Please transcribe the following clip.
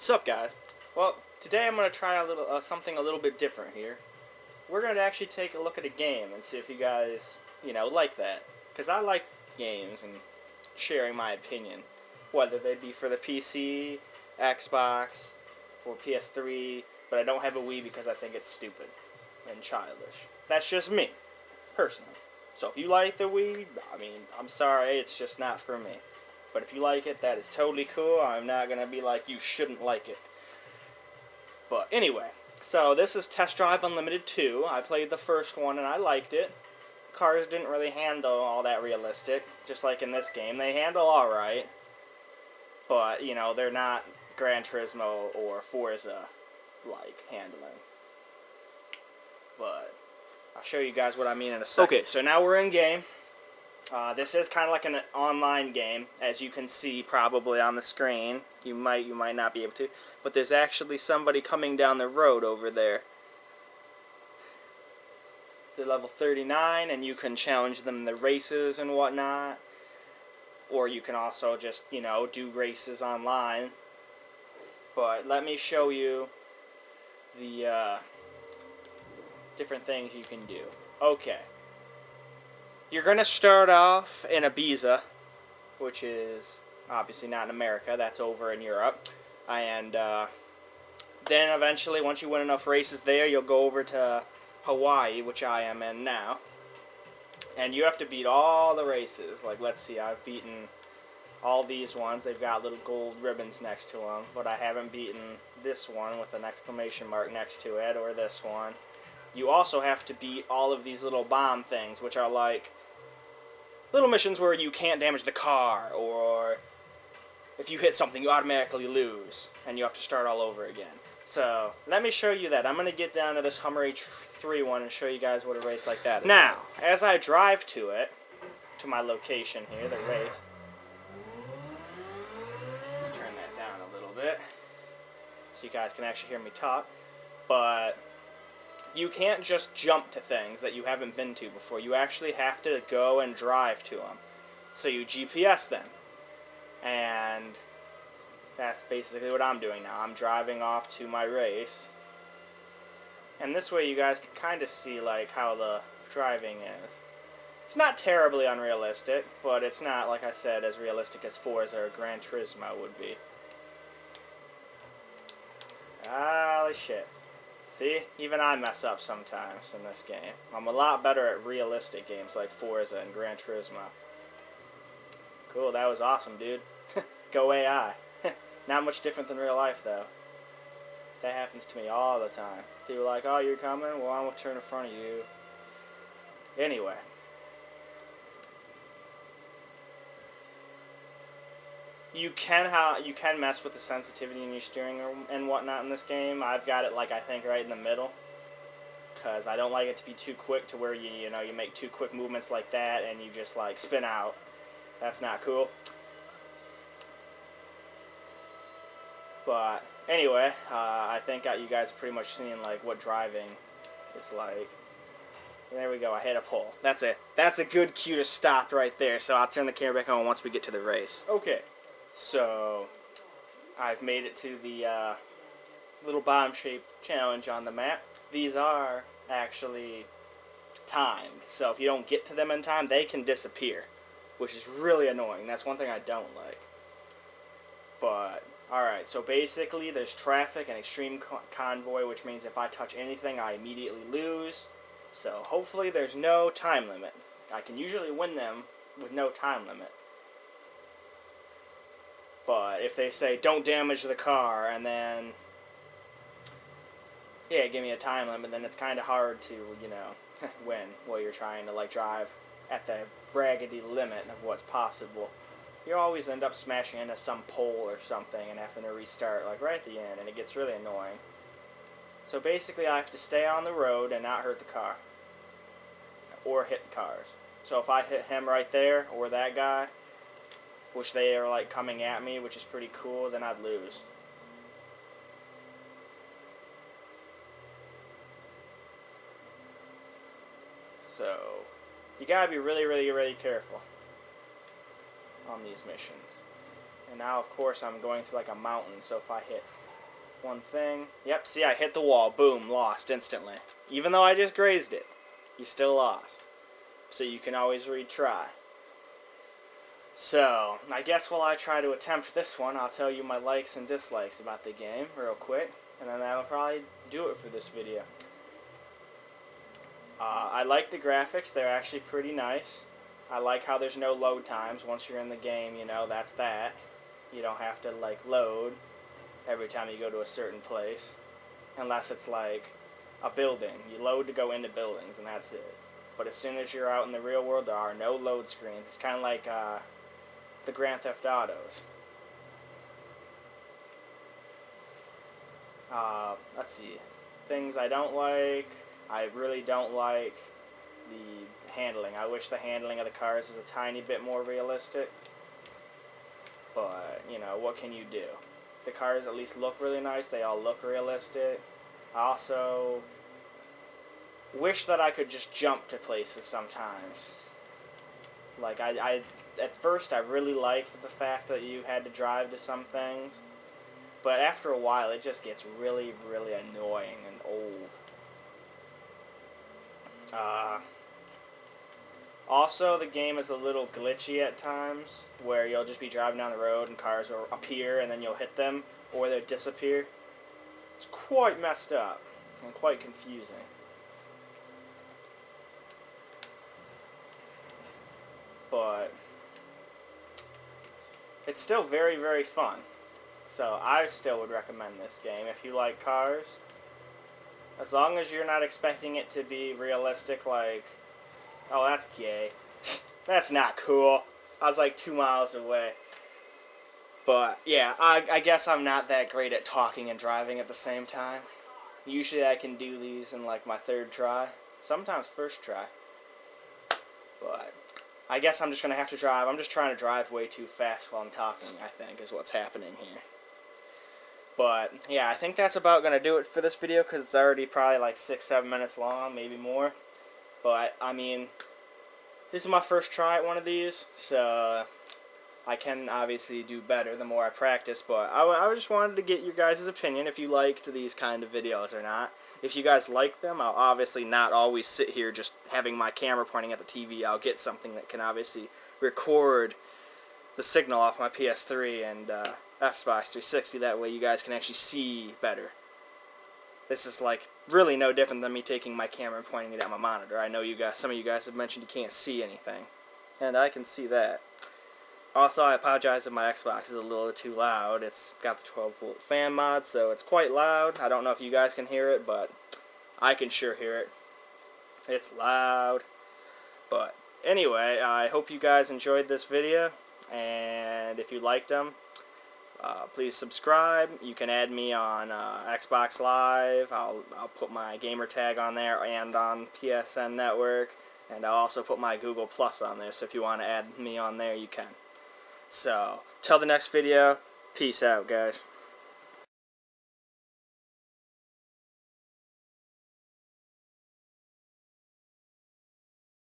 Sup guys? Well, today I'm going to try a little something a little bit different here. We're going to actually take a look at a game and see if you guys, like that. Because I like games and sharing my opinion. Whether they be for the PC, Xbox, or PS3, but I don't have a Wii because I think it's stupid and childish. That's just me, personally. So if you like the Wii, I'm sorry, it's just not for me. But if you like it, that is totally cool. I'm not going to be like, you shouldn't like it. But anyway, so this is Test Drive Unlimited 2. I played the first one and I liked it. Cars didn't really handle all that realistic, just like in this game. They handle alright, but, they're not Gran Turismo or Forza-like handling. But I'll show you guys what I mean in a second. Okay, so now we're in game. This is kind of like an online game, as you can see probably on the screen. You might not be able to, but there's actually somebody coming down the road over there. They're level 39, and you can challenge them in the races and whatnot. Or you can also just, do races online. But let me show you the different things you can do. Okay. You're going to start off in Ibiza, which is obviously not in America. That's over in Europe. And then eventually, once you win enough races there, you'll go over to Hawaii, which I am in now. And you have to beat all the races. Like, let's see, I've beaten all these ones. They've got little gold ribbons next to them. But I haven't beaten this one with an exclamation mark next to it, or this one. You also have to beat all of these little bomb things, which are like little missions where you can't damage the car, or if you hit something, you automatically lose, and you have to start all over again. So, let me show you that. I'm going to get down to this Hummer H3 one and show you guys what a race like that is. Now, as I drive to it, to my location here, the race, let's turn that down a little bit so you guys can actually hear me talk, but you can't just jump to things that you haven't been to before. You actually have to go and drive to them. So you GPS them. And that's basically what I'm doing now. I'm driving off to my race. And this way you guys can kind of see like how the driving is. It's not terribly unrealistic, but it's not, like I said, as realistic as Forza or Gran Turismo would be. Holy shit. See, even I mess up sometimes in this game. I'm a lot better at realistic games like Forza and Gran Turismo. Cool, that was awesome, dude. Go AI. Not much different than real life, though. That happens to me all the time. People are like, oh, you're coming? Well, I'm going to turn in front of you. Anyway. You can mess with the sensitivity in your steering and whatnot in this game. I've got it, like, I think right in the middle, because I don't like it to be too quick to where you make too quick movements like that and you just like spin out. That's not cool. But anyway, I think you guys pretty much seen like what driving is like. There we go. I hit a pole. That's a good cue to stop right there. So I'll turn the camera back on once we get to the race. Okay. So, I've made it to the little bomb-shaped challenge on the map. These are actually timed, so if you don't get to them in time, they can disappear, which is really annoying. That's one thing I don't like. But, alright, so basically there's traffic and extreme convoy, which means if I touch anything, I immediately lose. So, hopefully there's no time limit. I can usually win them with no time limit. But if they say, don't damage the car, and then, yeah, give me a time limit, then it's kind of hard to, win while you're trying to, like, drive at the raggedy limit of what's possible. You always end up smashing into some pole or something and having to restart, like, right at the end, and it gets really annoying. So basically, I have to stay on the road and not hurt the car. Or hit cars. So if I hit him right there, or that guy, which they are like coming at me, which is pretty cool, then I'd lose. So, you gotta be really, really, really careful on these missions. And now, of course, I'm going through like a mountain, so if I hit one thing. Yep, see, I hit the wall. Boom, lost instantly. Even though I just grazed it, you still lost. So you can always retry. So, I guess while I try to attempt this one, I'll tell you my likes and dislikes about the game real quick. And then that'll probably do it for this video. I like the graphics. They're actually pretty nice. I like how there's no load times. Once you're in the game, you know, that's that. You don't have to, like, load every time you go to a certain place. Unless it's, like, a building. You load to go into buildings, and that's it. But as soon as you're out in the real world, there are no load screens. It's kind of like the Grand Theft Autos. Let's see. Things I don't like. I really don't like the handling. I wish the handling of the cars was a tiny bit more realistic. But, you know, what can you do? The cars at least look really nice. They all look realistic. I also wish that I could just jump to places sometimes. Like, at first I really liked the fact that you had to drive to some things. But after a while, it just gets really, really annoying and old. Also, the game is a little glitchy at times, where you'll just be driving down the road and cars will appear and then you'll hit them, or they'll disappear. It's quite messed up and quite confusing. But it's still very, very fun. So I still would recommend this game if you like cars. As long as you're not expecting it to be realistic, like, oh, that's gay. That's not cool. I was like 2 miles away. But yeah, I guess I'm not that great at talking and driving at the same time. Usually I can do these in like my third try. Sometimes first try. But I guess I'm just going to have to drive. I'm just trying to drive way too fast while I'm talking, I think, is what's happening here. But, yeah, I think that's about going to do it for this video, because it's already probably like 6-7 minutes long, maybe more. But, I mean, this is my first try at one of these, so I can obviously do better the more I practice. But I just wanted to get your guys' opinion if you liked these kind of videos or not. If you guys like them, I'll obviously not always sit here just having my camera pointing at the TV. I'll get something that can obviously record the signal off my PS3 and Xbox 360. That way you guys can actually see better. This is like really no different than me taking my camera and pointing it at my monitor. I know you guys, some of you guys have mentioned you can't see anything, and I can see that. Also, I apologize if my Xbox is a little too loud. It's got the 12-volt fan mod, so it's quite loud. I don't know if you guys can hear it, but I can sure hear it. It's loud. But anyway, I hope you guys enjoyed this video, and if you liked them, please subscribe. You can add me on Xbox Live. I'll put my gamer tag on there and on PSN Network, and I'll also put my Google Plus on there, so if you want to add me on there, you can. So, till the next video, peace out, guys.